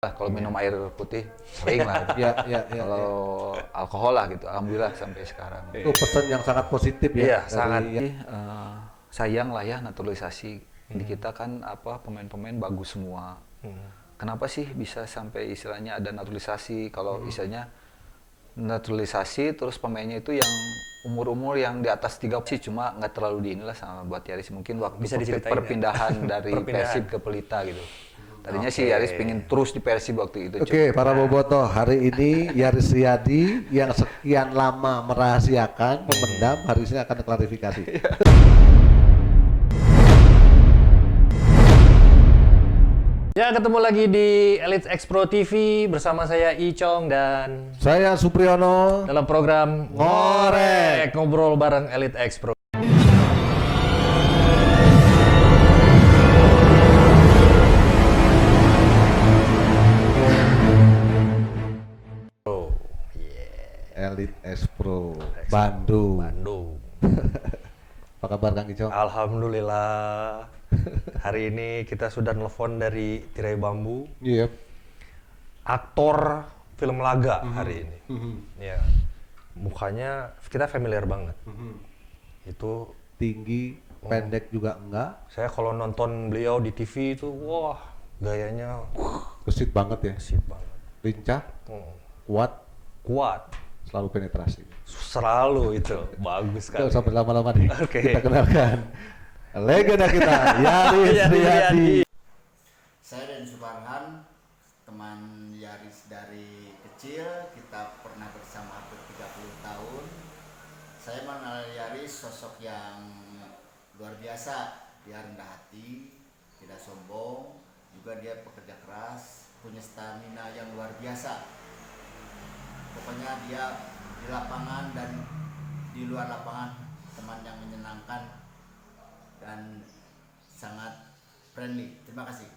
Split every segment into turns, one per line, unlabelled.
Kalau minum air putih sering lah.
Ya.
Kalau alkohol lah gitu, alhamdulillah sampai sekarang.
Itu pesan yang sangat positif ya.
Iya,
dari
sangat.
yang
Sayang lah ya naturalisasi. Di kita kan pemain-pemain bagus semua. Kenapa sih bisa sampai istilahnya ada naturalisasi? Kalau istilahnya naturalisasi terus pemainnya itu yang umur-umur yang di atas 30 sih, cuma nggak terlalu di inilah sama buat Yaris mungkin waktu
Bisa diceritain
perpindahan dari Persib ke Pelita gitu. Tadinya sih Yaris pengen terus di Persib waktu itu.
Oke, para bobotoh, hari ini Yaris Riyadi yang sekian lama merahasiakan, memendam, hari ini akan klarifikasi.
Ya, ketemu lagi di Elite X Pro TV bersama saya Icong dan
Saya Supriyono.
dalam program
Ngorek.
Ngobrol bareng Elite X Pro. Oh,
Elite X Pro Bandung.
Bandung.
Apa kabar Kang Icong?
Alhamdulillah. Hari ini kita sudah nelfon dari Tirai Bambu,
Iya.
aktor film laga hari ini. Ya, mukanya kita familiar banget. Itu
Tinggi, pendek juga enggak,
saya kalau nonton beliau di TV itu, wah, gayanya
gesit banget ya.
sip banget.
Lincah,
Hmm.
kuat,
Kuat,
selalu penetrasi.
selalu itu bagus
Tidak
sekali.
usah berlama-lama nih.
Oke.
Kita kenalkan legenda kita, Yaris
Yaris
Riyadi.
Riyadi.
Saya dan Suparhan, teman Yaris dari kecil, kita pernah bersama hampir 30 tahun. Saya mengenal Yaris sosok yang luar biasa. Dia rendah hati, tidak sombong, juga dia pekerja keras, punya stamina yang luar biasa. Pokoknya dia di lapangan dan di luar lapangan teman yang menyenangkan dan sangat friendly. Terima kasih.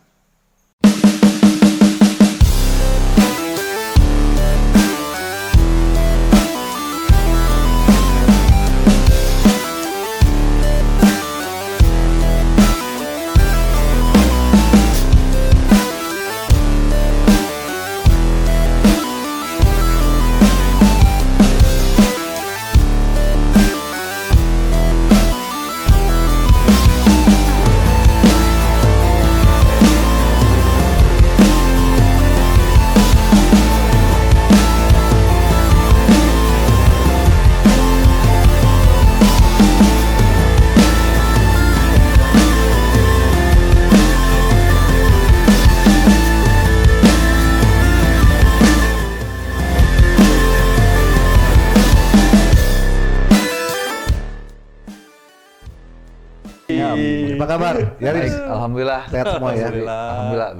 Apa kabar, Yaris?
Baik, alhamdulillah.
Sehat semua ya.
Alhamdulillah.
Alhamdulillah.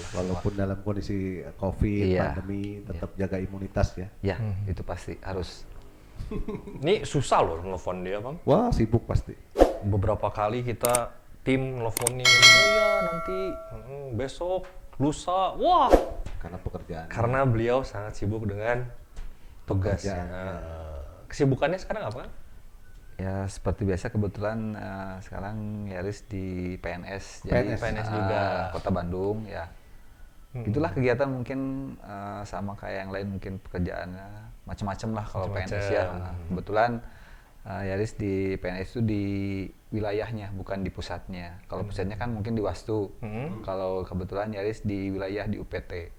Walaupun dalam kondisi COVID,
Iya.
pandemi, tetap jaga imunitas ya.
Ya, itu pasti harus.
Ini susah loh nelfon dia, Bang.
Wah, sibuk pasti.
Beberapa kali kita tim nelfonin, oh ya nanti besok, lusa, wah,
Karena pekerjaan.
karena beliau sangat sibuk dengan tugasnya.
Pekerjaan,
Kesibukannya sekarang apa?
Ya seperti biasa kebetulan sekarang Yaris di PNS,
PNS juga.
Kota Bandung ya. Itulah kegiatan mungkin sama kayak yang lain mungkin pekerjaannya macam-macam lah kalau PNS ya. Kebetulan Yaris di PNS itu di wilayahnya bukan di pusatnya. Kalau pusatnya kan mungkin di Wastu. Kalau kebetulan Yaris di wilayah di UPT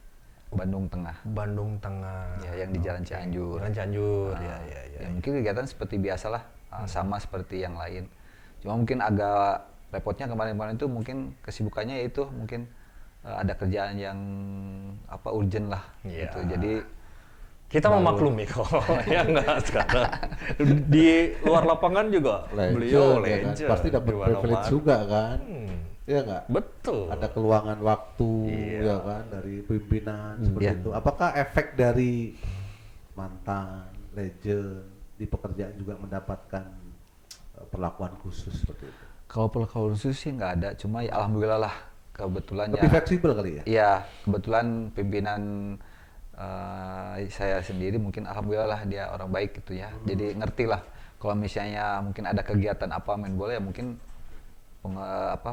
Bandung Tengah.
Bandung Tengah.
Ya yang di Jalan Cianjur.
Jalan Cianjur,
Nah,
ya.
ya mungkin kegiatan seperti biasalah, sama seperti yang lain. Cuma mungkin agak repotnya kemarin-kemarin itu mungkin kesibukannya yaitu mungkin ada kerjaan yang urgent lah
Iya.
gitu. Jadi
Kita memaklumi kok, ya enggak sekarang. Di luar lapangan juga beliau
ya kan?
legend.
Pasti dapat
di mana-mana.
privilege juga kan. Iya nggak?
Betul.
Ada keluangan waktu
Iya.
ya kan dari pimpinan seperti
Iya.
itu. Apakah efek dari mantan legend di pekerjaan juga mendapatkan perlakuan khusus seperti itu?
kalau perlakuan khusus sih nggak ada, cuma ya alhamdulillah lah kebetulan
Lebih
ya.
fleksibel kali ya?
Iya, kebetulan pimpinan saya sendiri mungkin alhamdulillah lah dia orang baik gitu ya. Jadi ngerti lah kalau misalnya mungkin ada kegiatan apa main bola ya mungkin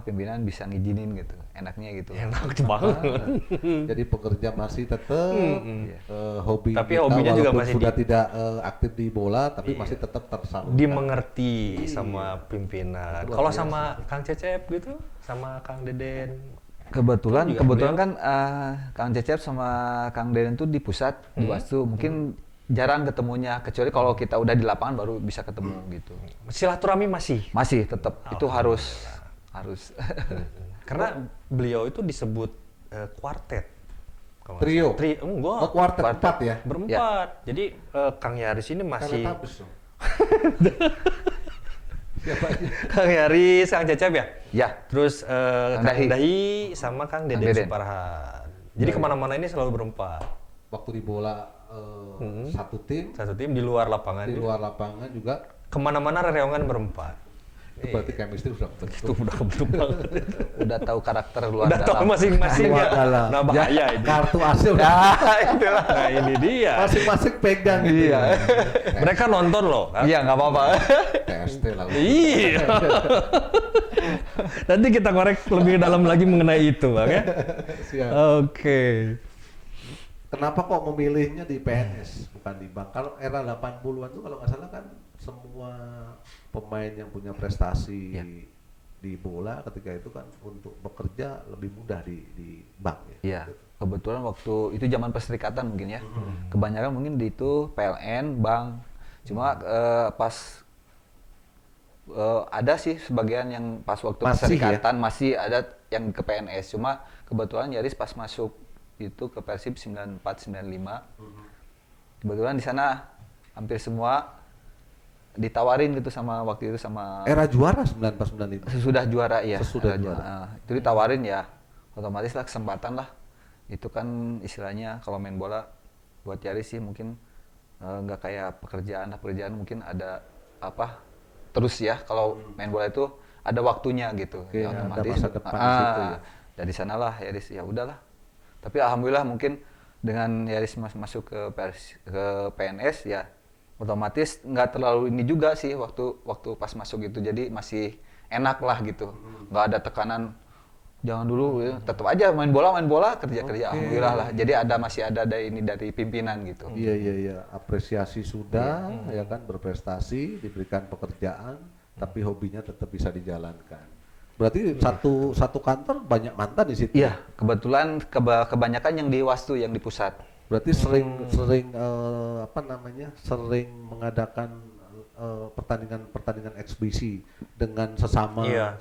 pimpinan bisa ngizinin gitu, enaknya gitu.
Enak banget.
Jadi pekerja masih tetap hobi
Tapi
kita,
hobinya juga
walaupun
masih
sudah tidak aktif di bola, tapi
Iya.
masih tetap tersalurkan.
Dimengerti sama pimpinan.
Luar
Kalau
biasa.
sama Kang Cecep gitu, sama Kang Deden.
Kebetulan
Juga beliau-
kan Kang Cecep sama Kang Deden tuh di pusat di Wastu mungkin jarang ketemunya, kecuali kalau kita udah di lapangan baru bisa ketemu gitu.
Silaturahmi masih.
Masih tetap itu harus
Karena beliau itu disebut kuartet. Kalau nggak
Trio?
salah. Enggak.
Oh, kuartet 4 ya?
Berempat. Jadi Kang Yaris ini masih
Teletabis dong. Siapa aja?
Kang Yaris, Kang Cecep ya?
ya.
Terus Kang
Dahi.
Dahi sama Kang Deden
Deden.
Suparhan. Jadi kemana-mana ini selalu berempat.
Waktu di bola satu tim,
Satu tim di luar lapangan.
di luar lapangan juga,
Kemana-mana rereongan berempat.
itu berarti chemistry sudah
Itu
terbentuk.
udah kebentuk banget.
Udah tahu karakter luar
Udah tahu
dalam.
masing-masing
Luar
ya.
dalam.
Nah bahaya ini.
Kartu hasil udah
Itulah. Nah ini dia.
masing-masing pegang gitu.
Iya.
Mereka nonton loh. Kan?
Iya, nggak apa-apa.
TST lalu.
Iya. Nanti kita korek lebih dalam lagi mengenai itu, Bang ya.
Siap.
Oke.
Kenapa kok memilihnya di PNS bukan di bank? Kalau era 80-an tuh kalau nggak salah kan semua pemain yang punya prestasi
Ya.
di bola ketika itu kan untuk bekerja lebih mudah di bank ya.
Iya, kebetulan waktu itu zaman perserikatan mungkin ya. Kebanyakan mungkin di itu PLN, bank. Cuma pas ada sih sebagian yang pas waktu
Masih
perserikatan masih ada yang ke PNS. Cuma kebetulan Yaris pas masuk itu ke Persib 94-95. Kebetulan di sana hampir semua ditawarin gitu sama waktu itu sama
Era juara 94-95.
sesudah juara ya.
Sesudah
Era
juara.
itu ditawarin ya, otomatis lah kesempatan lah. Itu kan istilahnya kalau main bola buat Yaris sih mungkin nggak kayak pekerjaan mungkin ada apa terus ya. Kalau main bola itu ada waktunya gitu.
Oke,
ya,
ada masa depan di situ ya.
Dari sanalah Yaris ya udahlah. Tapi alhamdulillah mungkin dengan Yaris masuk ke PNS ya otomatis nggak terlalu ini juga sih waktu pas masuk itu, jadi masih enak lah gitu, nggak ada tekanan jangan dulu ya. Tetap aja main bola kerja alhamdulillah lah, jadi masih ada dari pimpinan gitu.
Iya, apresiasi sudah ya kan, berprestasi, diberikan pekerjaan, tapi hobinya tetap bisa dijalankan. Berarti satu kantor banyak mantan di situ.
Iya, kebetulan kebanyakan yang di Wastu, yang di pusat.
Berarti sering sering mengadakan pertandingan eksibisi dengan sesama
Iya.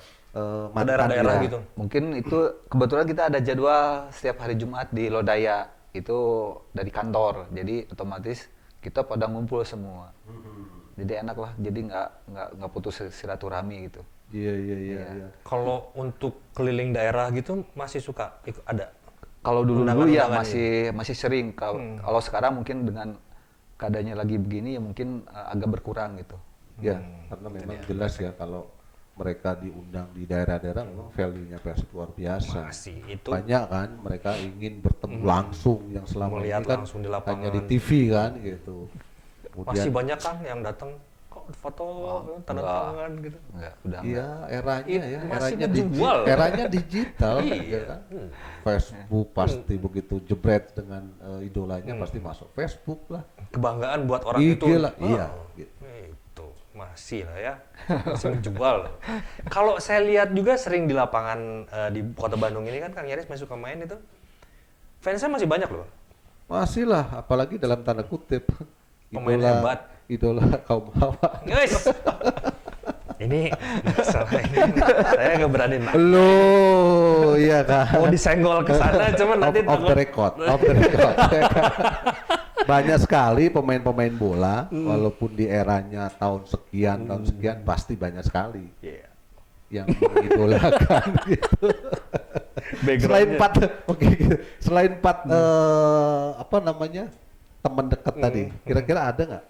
mantan
Daerah-daerah
ya.
gitu.
Mungkin itu kebetulan kita ada jadwal setiap hari Jumat di Lodaya itu dari kantor, jadi otomatis kita pada ngumpul semua. Jadi enak lah, jadi nggak putus silaturahmi gitu.
Iya.
Kalau untuk keliling daerah gitu masih suka ada.
Kalau dulu ya
Undangan-undangan
masih sering. Kalau sekarang mungkin dengan keadaannya lagi begini ya mungkin agak berkurang gitu.
Ya, karena memang jelas ya kalau mereka diundang di daerah-daerah memang value-nya Persib luar biasa.
Masih itu.
Banyak kan mereka ingin bertemu langsung yang selama
Melihat
ini kan
langsung di lapangan.
hanya di TV kan gitu.
Masih banyak kan yang datang kok foto tanda
enggak.
tangan gitu.
Enggak, udah
Iya, eranya ya,
masih
eranya
menjual.
eranya digital,
Iya.
ya kan? Facebook pasti begitu jebret dengan idolanya pasti masuk Facebook lah,
Kebanggaan buat orang
IG
itu.
lah, iya. Gitu.
Itu masih lah ya, masih menjual. Kalau saya lihat juga sering di lapangan di Kota Bandung ini kan Kang Yaris masuk ke main itu, fansnya masih banyak loh.
Masih lah, apalagi dalam tanda kutip
Pemain hebat.
idola kaum hawa.
Guys, ini masalah ini saya nggak berani nak.
Lo, iya kan?
Mau disenggol ke sana, cuman nanti
Off the record. ya kan? Banyak sekali pemain-pemain bola, walaupun di eranya tahun sekian pasti banyak sekali
Iya.
yang mengidolakan gitu. Selain empat teman dekat tadi, kira-kira ada nggak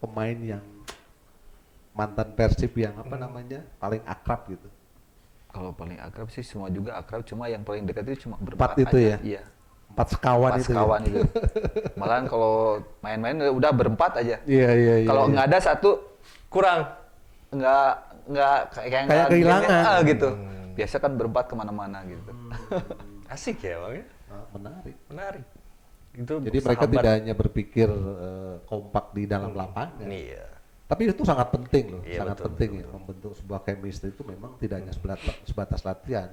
pemain yang mantan Persib yang paling akrab gitu?
Kalau paling akrab sih semua juga akrab, cuma yang paling dekat itu cuma berempat
Empat itu
aja.
ya?
Iya.
4 sekawan
Pas
itu.
kawan itu. Malahan kalau main-main udah berempat aja.
Iya.
Kalau nggak ada satu
Kurang.
nggak kayak
Kayak kehilangan.
gitu. Biasa kan berempat kemana-mana gitu.
Asik ya bang ya.
Menarik.
Menarik. Itu
Jadi mereka
sahabat.
tidak hanya berpikir kompak di dalam lapangan.
Iya.
Tapi itu sangat penting loh,
Iya,
sangat
betul,
penting
betul,
ya. Membentuk sebuah chemistry itu memang tidak hanya sebatas latihan.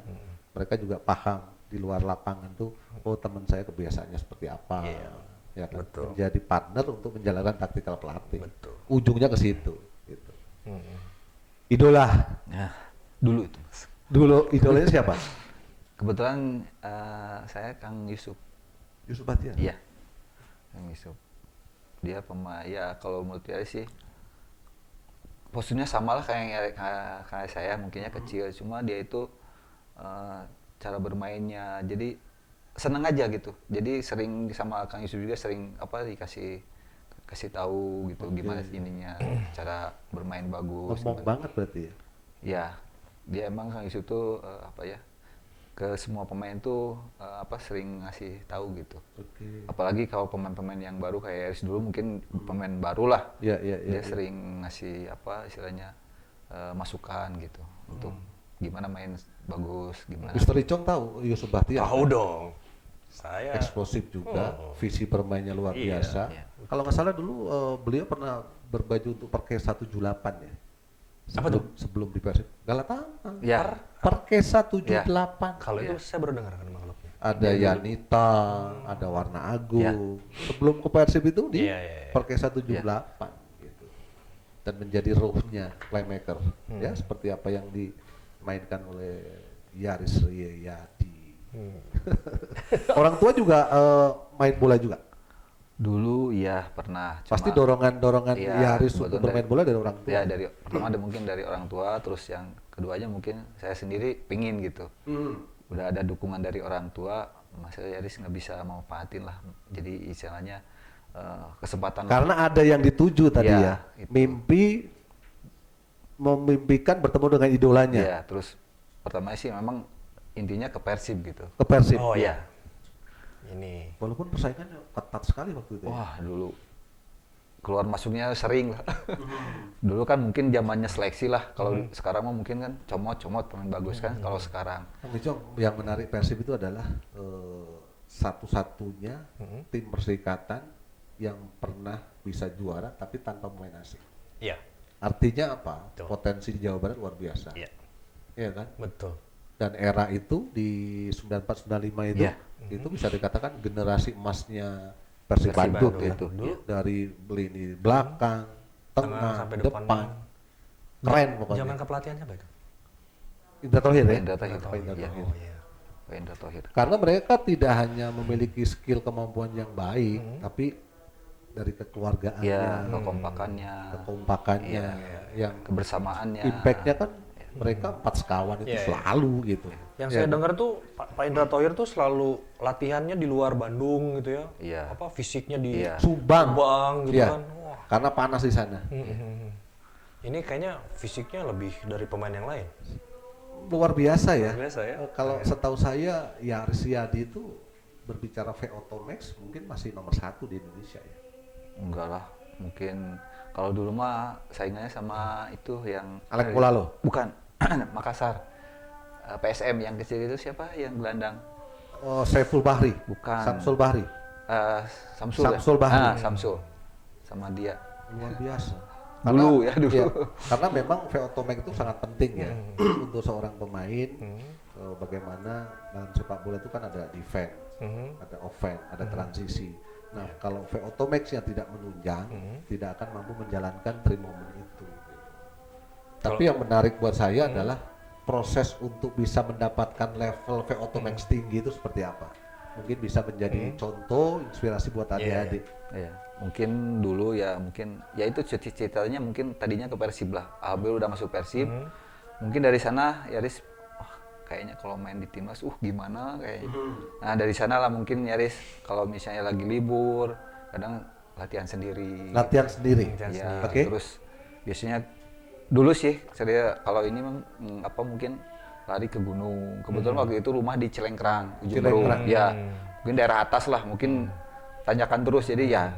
Mereka juga paham di luar lapangan tuh, oh teman saya kebiasaannya seperti apa.
Iya,
Ya kan?
betul.
Menjadi partner untuk menjalankan taktikal pelatih.
Betul.
Ujungnya ke situ. Gitu.
Mm-mm.
Idola.
Ya, dulu itu Mas.
Dulu idolanya siapa?
Kebetulan saya Kang Yusuf.
Yusuf Bahtiar.
Iya. Kang Yusuf. Dia pemain ya kalau menurut saya sih posturnya sama lah kayak saya, mungkinnya kecil, cuma dia itu cara bermainnya jadi seneng aja gitu. Jadi sering sama Kang Yusuf juga sering kasih tahu gitu gimana ininya cara bermain bagus.
Ngomong banget berarti ya.
Ya, dia emang Kang Yusuf tuh ke semua pemain tuh sering ngasih tahu gitu.
Oke.
Apalagi kalau pemain-pemain yang baru kayak Eris dulu mungkin pemain baru lah.
Iya.
Dia sering ngasih istilahnya masukan gitu untuk gimana main bagus, gimana.
Mr. Icong tahu Yusuf Bahtiar.
Tahu
kan?
dong. Saya.
Eksplosif juga,
Oh.
visi bermainnya luar
Iya,
biasa.
iya.
Kalau nggak salah dulu beliau pernah berbaju untuk Perkesa 78 ya.
Apa tuh?
Sebelum di Persib. Galatama.
Ya.
Perkesa 78.
Kalau itu
Iya.
saya baru dengar kan klubnya.
Ada Yanita, ada Warna Agung. Sebelum ke Persib itu di
Iya, iya, iya.
Perkesa 78 gitu. Dan menjadi ruhnya playmaker. Ya, seperti apa yang dimainkan oleh Yaris Riyadi. Orang tua juga main bola juga.
Dulu ya pernah.
Pasti
cuma-
dorongan
Iya,
Yaris untuk
kebetulan
bermain bola dari orang tua.
Ya pertama ada mungkin dari orang tua, terus yang keduanya mungkin saya sendiri pingin gitu. Udah ada dukungan dari orang tua, Mas Yaris nggak bisa manfaatin lah. Jadi istilahnya kesempatan.
Karena ada yang dituju tadi
Iya,
ya.
itu.
Mimpi memimpikan bertemu dengan idolanya
Ya, terus pertama sih memang intinya ke Persib gitu.
ke Persib.
Oh iya. Ini.
Walaupun persaingannya ketat sekali waktu itu. Ya.
Wah, dulu keluar masuknya sering lah. Dulu kan mungkin zamannya seleksi lah. Kalau sekarang mah mungkin kan comot pemain bagus kan kalau sekarang.
Kang Icong, yang menarik Persib itu adalah satu-satunya tim perserikatan yang pernah bisa juara tapi tanpa pemain asing.
Iya.
Artinya apa?
Betul.
Potensi di Jawa Barat luar biasa.
Iya.
Iya kan?
Betul.
Dan era itu di 94-95 itu
Iya.
itu bisa dikatakan generasi emasnya Persib
Persib
Bandung
Bandung
ya.
itu, iya.
Dari lini belakang, tengah,
sampai
depan. Keren pokoknya.
Zaman kepelatihan siapa itu?
Indra Thohir ya.
Indra Thohir.
Pak Indra
Iya.
Thohir.
Oh iya.
Pak Indra Thohir.
Karena mereka tidak hanya memiliki skill kemampuan yang baik, tapi dari kekeluargaannya,
Ya, kekompakannya,
kekompakannya, yang
kebersamaannya.
impact-nya kan mereka 4 sekawan itu
Iya, iya.
selalu gitu.
Yang
Ya
saya
kan?
dengar tuh Pak Indra Thohir tuh selalu latihannya di luar Bandung gitu ya.
Iya.
Apa fisiknya di
Iya.
Subang,
gitu
Iya.
kan. Wah.
Karena panas di sana.
Ini kayaknya fisiknya lebih dari pemain yang lain.
Luar biasa ya.
Luar biasa ya.
Kalau setahu saya Yaris Riyadi itu berbicara VO2 Max mungkin masih nomor 1 di Indonesia ya.
Enggak lah, mungkin kalau dulu mah saingannya sama itu yang
Alek Polalo.
Bukan, Makassar. PSM yang kecil itu siapa yang gelandang?
Oh, Saiful Bahri.
Bukan.
Samsul Bahri.
Samsul. ya?
Samsul Bahri.
Samsul. Sama dia.
Luar biasa.
Dulu ya, dulu.
Iya, karena memang VO2 Max itu sangat penting ya untuk seorang pemain. Bagaimana dalam sepak bola itu kan ada defense, ada offense, ada transisi. Nah, kalau VO2 Max-nya tidak menunjang, tidak akan mampu menjalankan 3 momen itu. Tapi yang menarik buat saya adalah proses untuk bisa mendapatkan level VO2 Max tinggi itu seperti apa. Mungkin bisa menjadi contoh, inspirasi buat adik-adik.
Iya, mungkin dulu ya mungkin ya itu cita-citanya mungkin tadinya ke Persib lah. Alhamdulillah udah masuk Persib. Mungkin dari sana Yaris wah kayaknya kalau main di timnas gimana kayaknya. Nah, dari sana lah mungkin Yaris kalau misalnya lagi libur kadang latihan sendiri.
Latihan sendiri.
Ya,
Oke.
terus biasanya dulu sih saya kalau ini mungkin lari ke gunung. Kebetulan waktu itu rumah di Cilengkrang, Ujung Berung.
Cilengkrang.
Ya, mungkin daerah atas lah, mungkin tanjakan terus. Jadi ya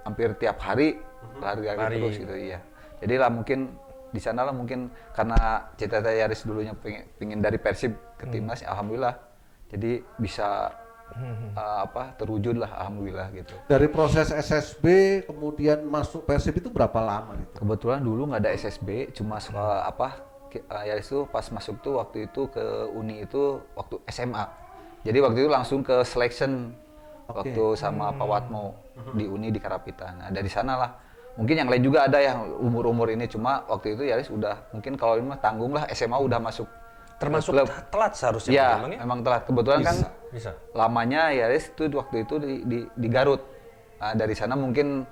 hampir tiap hari lari terus gitu, iya. Jadi lah mungkin di sana lah mungkin karena cita-cita Yaris dulunya pengen dari Persib ke timnas, alhamdulillah jadi bisa terwujud lah, alhamdulillah gitu.
Dari proses SSB kemudian masuk Persib itu berapa lama itu?
Kebetulan dulu nggak ada SSB, cuma soal Yaris tuh pas masuk tuh waktu itu ke Uni itu waktu SMA. Jadi waktu itu langsung ke selection waktu sama Pak Watmo di Uni di Karapitan. Nah dari sana lah. Mungkin yang lain juga ada yang umur-umur ini, cuma waktu itu Yaris udah mungkin kalau ini mah tanggung lah, SMA udah masuk.
Termasuk
klub.
telat seharusnya.
Iya,
ya?
memang telat. Kebetulan kan
Bisa.
lamanya Yaris itu waktu itu di Garut. Nah, dari sana mungkin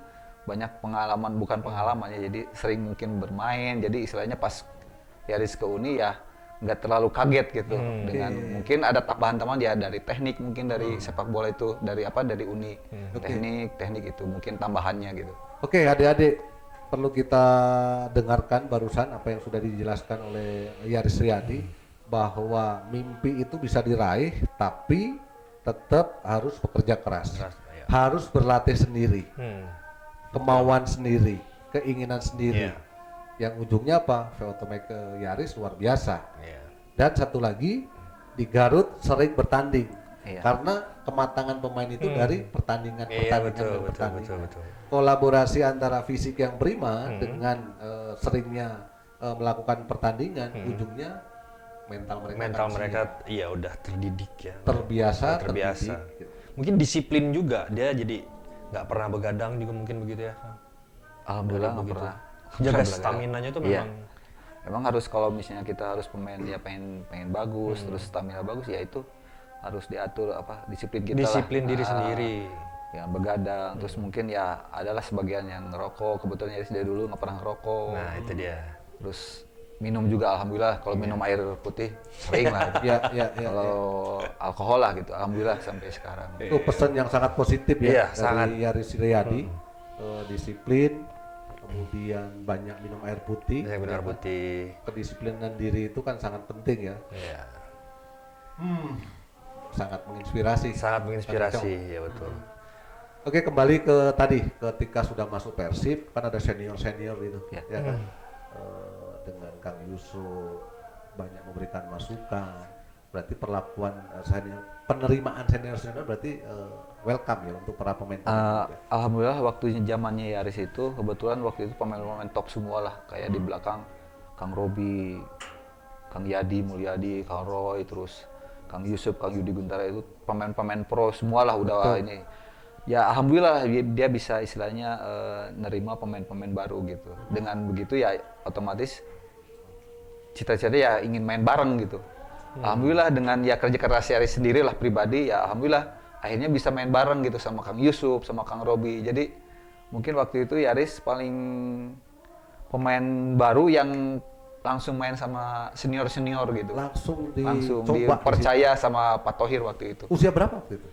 banyak pengalaman, bukan pengalaman ya, jadi sering mungkin bermain. Jadi istilahnya pas Yaris ke Uni ya nggak terlalu kaget gitu dengan mungkin ada tambahan-tambahan ya dari teknik, mungkin dari sepak bola itu dari Uni. Teknik itu mungkin tambahannya gitu.
Oke, adik-adik, perlu kita dengarkan barusan apa yang sudah dijelaskan oleh Yaris Riyadi, bahwa mimpi itu bisa diraih tapi tetap harus bekerja keras, harus berlatih sendiri, kemauan sendiri, keinginan sendiri. Yang ujungnya apa? Veotomake Yaris luar biasa. Dan satu lagi, di Garut sering bertanding. Karena kematangan pemain itu dari pertandingan.
Betul.
Kolaborasi antara fisik yang prima dengan seringnya melakukan pertandingan, ujungnya mental mereka
iya udah terdidik ya.
terbiasa.
Terdidik. Mungkin disiplin juga, dia jadi nggak pernah begadang juga mungkin begitu ya.
Alhamdulillah nggak
begitu.
pernah.
Jaga stamina-nya tuh memang.
Emang harus kalau misalnya kita harus pemain ya pengen bagus, terus stamina bagus ya itu harus diatur disiplin kita
Disiplin diri sendiri.
Ya begadang, terus mungkin ya adalah sebagian yang ngerokok, kebetulan Yaris dari dulu nggak pernah ngerokok.
Nah itu dia.
Terus minum juga alhamdulillah, kalau minum air putih sering lah. Kalau alkohol lah gitu, alhamdulillah sampai sekarang.
Itu pesan yang sangat positif ya dari
sangat.
Yaris Riyadi. Disiplin, kemudian banyak minum air putih.
Benar putih.
Kedisiplinan diri itu kan sangat penting ya.
Iya.
Sangat menginspirasi.
Sangat menginspirasi, ya betul.
Oke, kembali ke tadi, ketika sudah masuk Persib kan ada senior itu, ya kan? Dengan Kang Yusuf banyak memberikan masukan. Berarti perlakuan penerimaan senior berarti welcome ya untuk para pemain.
Alhamdulillah waktu zamannya Yaris itu kebetulan waktu itu pemain-pemain top semua lah, kayak di belakang Kang Robi, Kang Yadi Mulyadi, Kang Roy, terus Kang Yusuf, Kang Yudi Guntara, itu pemain-pemain pro semua lah udah. Ini. Ya alhamdulillah dia bisa istilahnya nerima pemain-pemain baru gitu. Dengan begitu ya otomatis cita-cita ya ingin main bareng gitu. Alhamdulillah dengan ya kerja keras Yaris sendiri lah pribadi, ya alhamdulillah akhirnya bisa main bareng gitu sama Kang Yusuf, sama Kang Robi. Jadi mungkin waktu itu Yaris paling pemain baru yang langsung main sama senior-senior gitu.
Langsung
dipercaya sama Pak Thohir waktu itu.
Usia berapa waktu itu?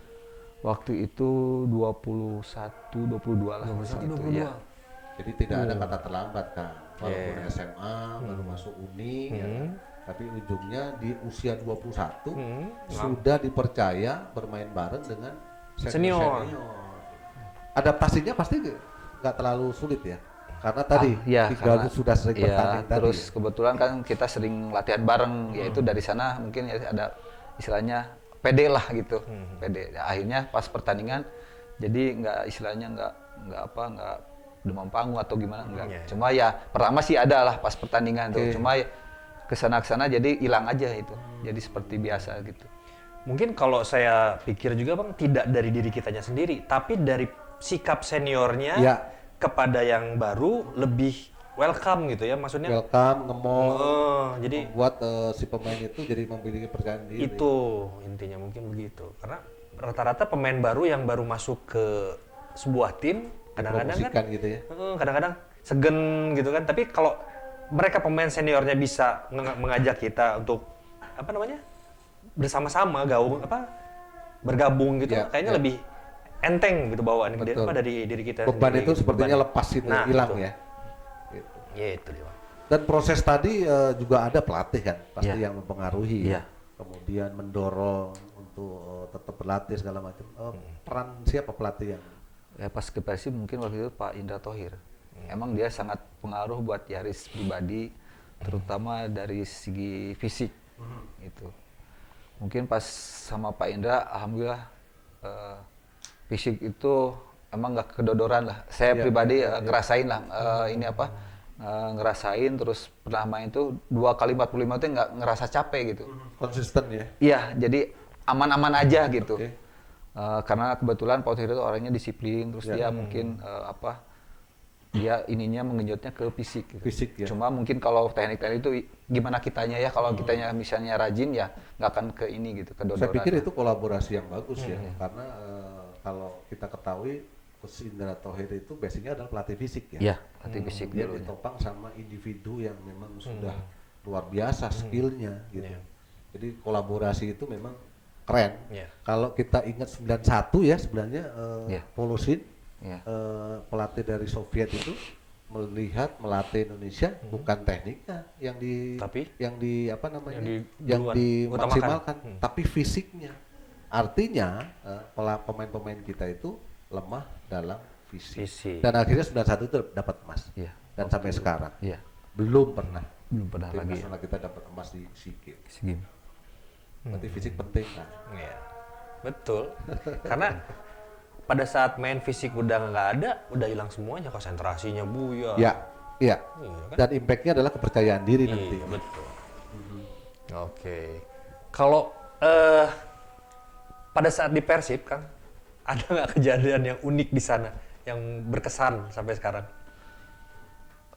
Waktu itu 21, 22 lah.
21, 22.
Ya.
Jadi tidak ada kata terlambat kan. Walaupun SMA, baru masuk Uni, ya kan? Tapi ujungnya di usia 21 sudah dipercaya bermain bareng dengan senior. Adaptasinya pasti nggak terlalu sulit ya. Karena tadi Garut sudah sering bertanding tadi.
Terus kebetulan kan kita sering latihan bareng, yaitu dari sana mungkin ya ada istilahnya pede lah gitu, pede. Akhirnya pas pertandingan jadi nggak demam panggung atau gimana enggak. Cuma ya pertama sih ada lah pas pertandingan tuh. Cuma kesana jadi hilang aja itu. Jadi seperti biasa gitu.
Mungkin kalau saya pikir juga Bang, tidak dari diri kitanya sendiri, tapi dari sikap seniornya kepada yang baru lebih welcome gitu ya, maksudnya
welcome, ngemong,
jadi
buat si pemain itu jadi memiliki percaya diri.
Itu intinya mungkin begitu, karena rata-rata pemain baru yang baru masuk ke sebuah tim kadang-kadang kan
gitu ya.
Kadang-kadang segen gitu kan, tapi kalau mereka pemain seniornya bisa mengajak kita untuk bersama-sama bergabung gitu, kayaknya lebih enteng gitu bawaan dari diri kita
beban
sendiri.
Itu sepertinya lepas itu, hilang ya.
Ya itu dia.
Dan proses tadi juga ada pelatih kan pasti yang mempengaruhi, kemudian mendorong untuk tetap berlatih segala macam. Peran siapa pelatih yang?
Ya pas ke Persib mungkin waktu itu Pak Indra Thohir. Emang dia sangat pengaruh buat Yaris pribadi. terutama dari segi fisik itu. Mungkin pas sama Pak Indra, alhamdulillah fisik itu emang nggak kedodoran lah. Saya pribadi ngerasain lah ini apa ngerasain terus pernah main itu 2 kali 45 itu nggak ngerasa capek gitu.
Konsisten ya.
Iya, jadi aman-aman aja gitu.
Oke.
Karena kebetulan Pak Indra itu orangnya disiplin, terus dia mungkin dia ininya mengenjotnya ke fisik gitu.
Fisik ya.
Cuma mungkin kalau teknik-teknik itu gimana kitanya ya, kalau kitanya misalnya rajin ya nggak akan ke ini gitu, ke
Saya
dodoran.
pikir itu kolaborasi yang bagus ya, karena kalau kita ketahui Coach Indra Thohir itu basicnya adalah pelatih fisik ya.
Iya, latih fisik
Dia
dulunya.
ditopang sama individu yang memang sudah luar biasa skillnya gitu.
Iya.
Jadi kolaborasi itu memang keren.
Iya.
Kalau kita ingat 91 ya sebenarnya
Iya.
Polosin
Iya.
pelatih dari Soviet itu melihat melatih Indonesia bukan tekniknya yang di
Tapi?
yang di apa namanya
yang
yang
diutamakan.
dimaksimalkan tapi fisiknya. Artinya pemain-pemain kita itu lemah dalam fisik.
Fisik.
Dan akhirnya 91 itu dapat emas.
Iya.
Dan sampai sekarang
Iya,
belum pernah
belum pernah
tim
lagi
nasional kita dapat emas di SEA Games.
SEA Games.
Berarti fisik penting kan.
Iya. Betul. Karena pada saat main fisik udah nggak ada, udah hilang semuanya, konsentrasinya buyar.
Ya, iya.
Iya kan?
Dan impactnya adalah kepercayaan diri nanti.
Iya, betul. Oke. Kalau pada saat di Persib, Kang, ada nggak kejadian yang unik di sana, yang berkesan sampai sekarang?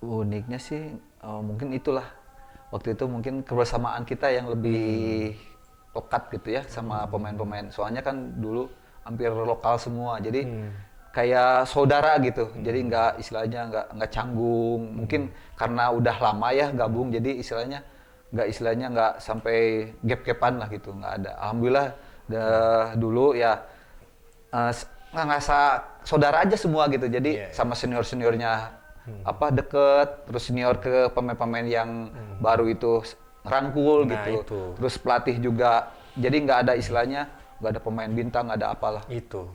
Uniknya sih mungkin itulah waktu itu mungkin kebersamaan kita yang lebih lekat gitu ya sama pemain-pemain. Soalnya kan dulu hampir lokal semua, jadi kayak saudara gitu. Jadi nggak istilahnya nggak canggung. Mungkin karena udah lama ya gabung, jadi istilahnya nggak sampai gap-gapan lah gitu, nggak ada. Alhamdulillah dulu ya ngerasa saudara aja semua gitu. Jadi sama senior-seniornya apa deket, terus senior ke pemain-pemain yang baru itu ngerangkul
Nah,
gitu.
itu.
Terus pelatih juga, jadi nggak ada istilahnya nggak ada pemain bintang, nggak ada apalah.
Itu.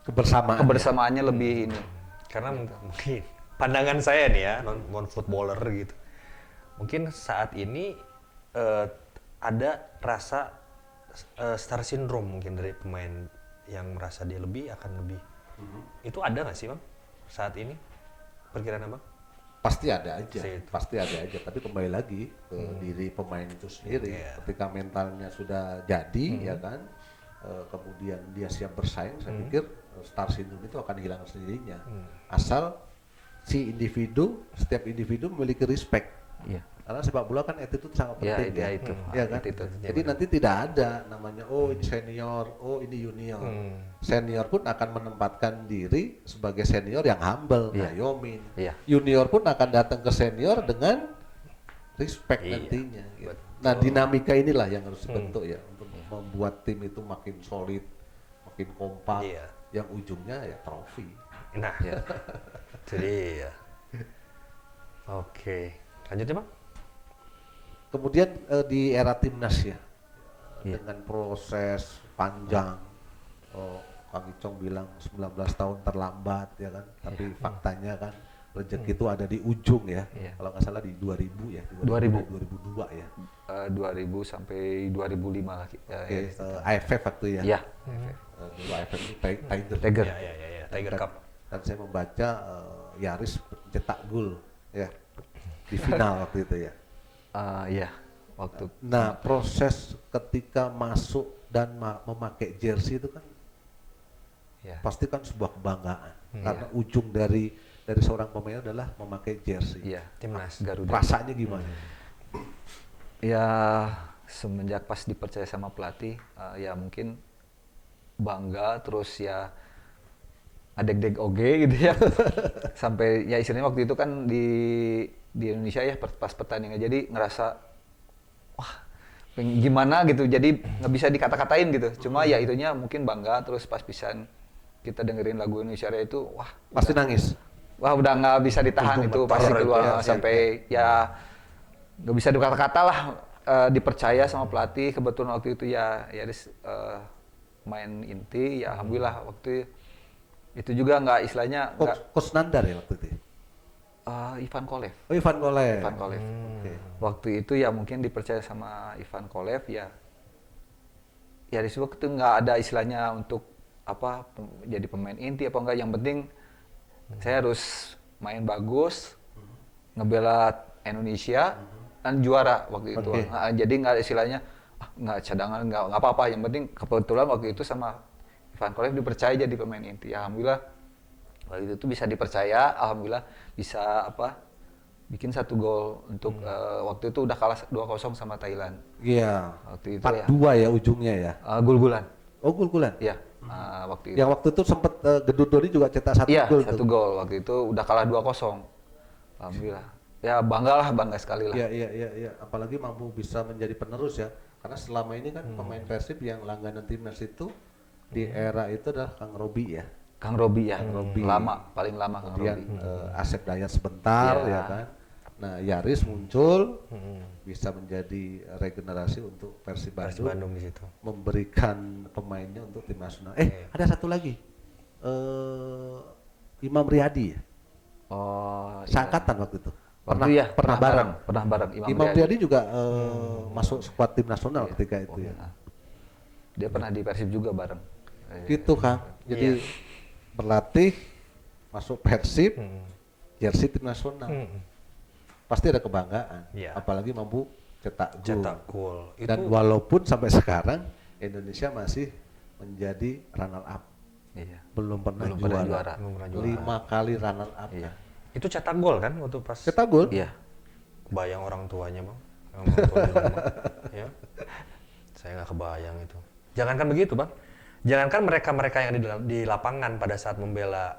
Kebersamaannya lebih ini.
Karena mungkin pandangan saya nih ya, non footballer gitu. Mungkin saat ini ada rasa star syndrome mungkin dari pemain yang merasa dia lebih akan lebih. Itu ada nggak sih, Bang? Saat ini perkiraan Abang?
Pasti ada aja,
Itu.
pasti ada aja. Tapi kembali lagi ke diri pemain itu sendiri.
Iya.
Ketika mentalnya sudah jadi, ya kan, kemudian dia siap bersaing, saya pikir star syndrome itu akan hilang sendirinya. Asal si individu, setiap individu memiliki respect.
Iya.
Karena sepak bola kan attitude sangat
Ya,
penting ya.
itu.
Ya kan?
Attitude.
Jadi nanti tidak ada namanya oh ini senior, oh ini junior. Senior pun akan menempatkan diri sebagai senior yang humble,
Iya.
ngayomin.
Iya.
Junior pun akan datang ke senior dengan respect
Iya,
nantinya. gitu.
betul.
Nah dinamika inilah yang harus dibentuk ya untuk membuat tim itu makin solid, makin kompak.
Iya.
Yang ujungnya ya trofi.
Nah,
Ya.
jadi ya. Oke, lanjut ya, Bang?
Kemudian di era timnas ya,
Iya.
dengan proses panjang, Kang Icong bilang 19 tahun terlambat ya kan, tapi faktanya kan rezeki itu ada di ujung ya,
Iya.
kalau nggak salah di 2000 ya,
2000.
2002 ya,
2000 sampai 2005 lah.
Oke, AFF waktu ya,
Ya.
dulu AFF itu Tiger.
Tiger.
Ya, Tiger
Dan-
Cup.
Dan saya membaca Yaris cetak gol ya di final waktu itu ya.
Iya. Waktu
Nah, proses ketika masuk dan memakai jersey itu kan
ya.
pasti kan sebuah kebanggaan karena ujung dari seorang pemain adalah memakai jersey.
Iya.
Timnas.
Garuda.
Rasanya gimana?
Ya semenjak pas dipercaya sama pelatih, ya mungkin bangga terus ya adek-dek oge gitu ya. Sampai ya istilahnya waktu itu kan di Indonesia ya pas pertandingan jadi ngerasa wah gimana gitu, jadi nggak bisa dikata-katain gitu. Cuma ya itunya mungkin bangga, terus pas pisan kita dengerin lagu Indonesia Raya itu wah
Pasti nangis.
wah udah nggak bisa ditahan itu pasti keluar
ya,
sampai ya nggak bisa dikata-kata lah. Dipercaya sama pelatih, kebetulan waktu itu ya Yaris main inti ya alhamdulillah waktu itu juga nggak istilahnya nggak
Coach Nandar ya waktu itu.
Ivan Kolev.
Oh, Ivan Kolev.
Ivan Kolev.
Oke.
Waktu itu ya mungkin dipercaya sama Ivan Kolev ya. Ya di situ itu nggak ada istilahnya untuk jadi pemain inti apa enggak. Yang penting saya harus main bagus, ngebela Indonesia dan juara waktu itu.
Oke.
Jadi nggak ada istilahnya nggak cadangan nggak apa-apa. Yang penting kebetulan waktu itu sama Ivan Kolev dipercaya jadi pemain inti. Alhamdulillah waktu itu bisa dipercaya. Alhamdulillah bisa bikin 1 gol untuk waktu itu udah kalah 2-0 sama Thailand.
Iya.
Waktu itu
4-2 ya ujungnya ya.
Gul-gulan.
Oh, gul-gulan.
Iya. Waktu itu.
Yang waktu itu sempat Gedut Dodi juga cetak 1
Iya,
gol
1
tuh.
gol. Waktu itu udah kalah 2-0. Alhamdulillah. Ya bangga sekali lah.
Iya. Apalagi mampu bisa menjadi penerus ya. Karena selama ini kan pemain Persib yang langganan timnas itu di era itu adalah Kang Robi ya.
Kang Robi ya.
Robi.
Paling lama Kang
Kemudian
Robi.
Asep Dayat sebentar
Iya.
ya kan. Nah, Yaris muncul bisa menjadi regenerasi untuk Persib
Persib
Bandung,
Bandung di situ.
memberikan pemainnya untuk tim nasional. Ada satu lagi. Imam Riyadi ya.
Oh, iya.
Seangkatan waktu itu.
Pernah bareng
Imam Riyadi juga masuk skuad tim nasional ketika itu ya.
Dia pernah di Persib juga bareng.
Gitu Kang. Jadi berlatih masuk Persib, jersey tim nasional. Pasti ada kebanggaan.
Iya.
Apalagi mampu cetak gol.
Itu
Dan walaupun sampai sekarang Indonesia masih menjadi runner up,
Iya.
belum pernah
Belum pernah
juara.
juara.
5 kali runner up.
Iya.
itu cetak gol kan waktu pas
Cetak gol.
Iya.
bayang orang tuanya bang, orang tua di rumah. Ya. Saya nggak kebayang itu. Jangankan begitu bang, jangankan mereka yang di lapangan pada saat membela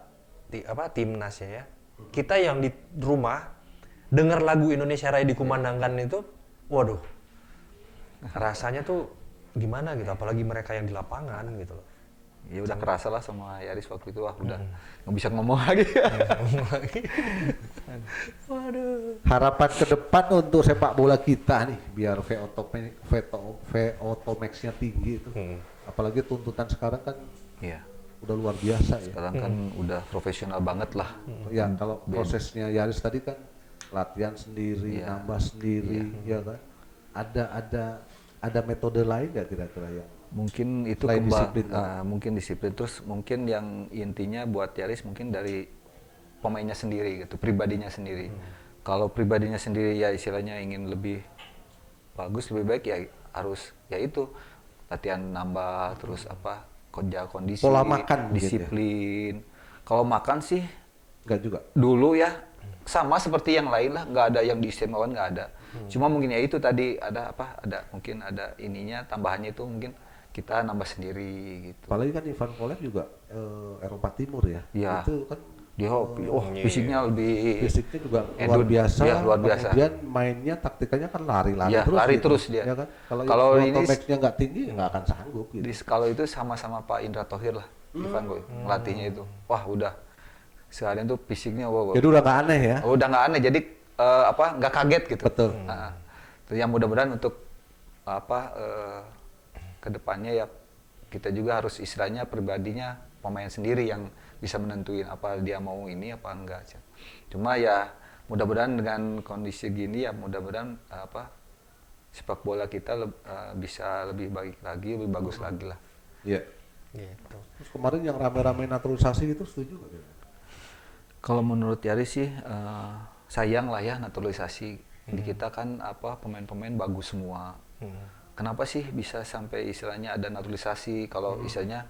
timnasnya ya, kita yang di rumah dengar lagu Indonesia Raya dikumandangkan itu, waduh, rasanya tuh gimana gitu, apalagi mereka yang di lapangan gitu loh.
Ya udah kerasa lah sama Yaris waktu itu udah nggak bisa ngomong lagi.
Harapan ke depan untuk sepak bola kita nih biar VO2max-nya tinggi itu. Apalagi tuntutan sekarang kan
Iya.
udah luar biasa ya.
Sekarang kan udah profesional banget lah.
Ya kalau prosesnya Yaris tadi kan latihan sendiri,
Iya.
nambah sendiri, ya kan. Ada metode lain nggak kira-kira yang
Mungkin itu
selain disiplin?
mungkin disiplin, terus mungkin yang intinya buat Yaris mungkin dari pemainnya sendiri gitu, pribadinya sendiri. Kalau pribadinya sendiri ya istilahnya ingin lebih bagus, lebih baik ya harus ya itu latihan nambah, terus kerja kondisi,
Pola makan gitu ya?
disiplin. Kalau makan sih
nggak juga.
dulu ya sama seperti yang lain lah, nggak ada yang diistimewakan, nggak ada. Cuma mungkin ya itu tadi ada mungkin ada ininya tambahannya itu mungkin kita nambah sendiri gitu.
Apalagi kan Ivan Kolev juga Eropa Timur ya.
Iya.
Itu kan
Dia fisiknya lebih
fisiknya juga luar
edun.
biasa.
Iya, luar biasa.
Kemudian mainnya taktikanya kan lari-lari
Iya,
terus.
lari
gitu.
terus dia.
Ya kan?
Kalau
Kalau
ini
VO2max-nya nggak tinggi nggak akan sanggup gitu.
kalau itu sama-sama Pak Indra Thohir lah, Ivan Boy, ngelatihnya itu. Wah udah seharian tuh fisiknya
Jadi udah nggak aneh ya.
udah nggak aneh, jadi nggak kaget gitu.
Betul.
Terus yang mudah-mudahan untuk kedepannya ya kita juga harus istilahnya pribadinya pemain sendiri yang bisa menentuin apa dia mau ini apa enggak. Cuma ya mudah-mudahan dengan kondisi gini ya mudah-mudahan sepak bola kita bisa lebih baik lagi, lebih bagus lagi lah.
Iya.
Gitu.
Terus kemarin yang rame-rame naturalisasi itu setuju nggak? Kira?
Kalau menurut Yaris sih sayang lah ya naturalisasi. Di kita kan pemain-pemain bagus semua. Kenapa sih bisa sampai istilahnya ada naturalisasi? Kalau istilahnya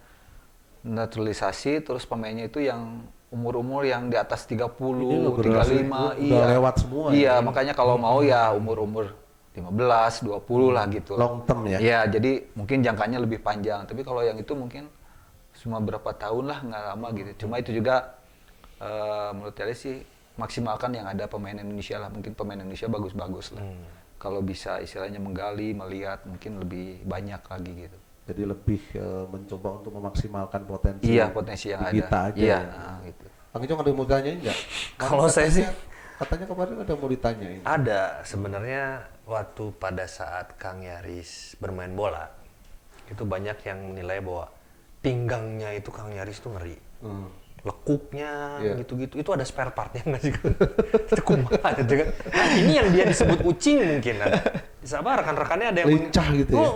naturalisasi terus pemainnya itu yang umur-umur yang di atas 30, 35,
udah lewat semua.
Iya,
ya.
makanya kalau mau ya umur-umur 15, 20 lah gitu.
Long term ya.
Iya, jadi mungkin jangkanya lebih panjang. Tapi kalau yang itu mungkin cuma berapa tahun lah, nggak lama gitu. Cuma itu juga menurut saya sih maksimalkan yang ada pemain Indonesia lah. Mungkin pemain Indonesia bagus-bagus lah. Kalau bisa istilahnya menggali, melihat mungkin lebih banyak lagi gitu.
Jadi lebih mencoba untuk memaksimalkan potensi.
Iya, potensi yang ada.
kita aja.
Iya,
Ya.
gitu.
Kang Icong ada yang mau ditanyain nggak?
Kalau saya sih
Katanya kemarin ada yang mau ditanyain.
ada sebenarnya waktu pada saat Kang Yaris bermain bola itu banyak yang menilai bahwa pinggangnya itu Kang Yaris tuh ngeri. lekuknya,
Iya.
gitu-gitu, itu ada spare partnya nggak sih? Itu kumaha gitu kan? Nah, ini yang dia disebut ucing mungkin ada. Siapa rekan-rekannya ada yang
Lincah gitu ya?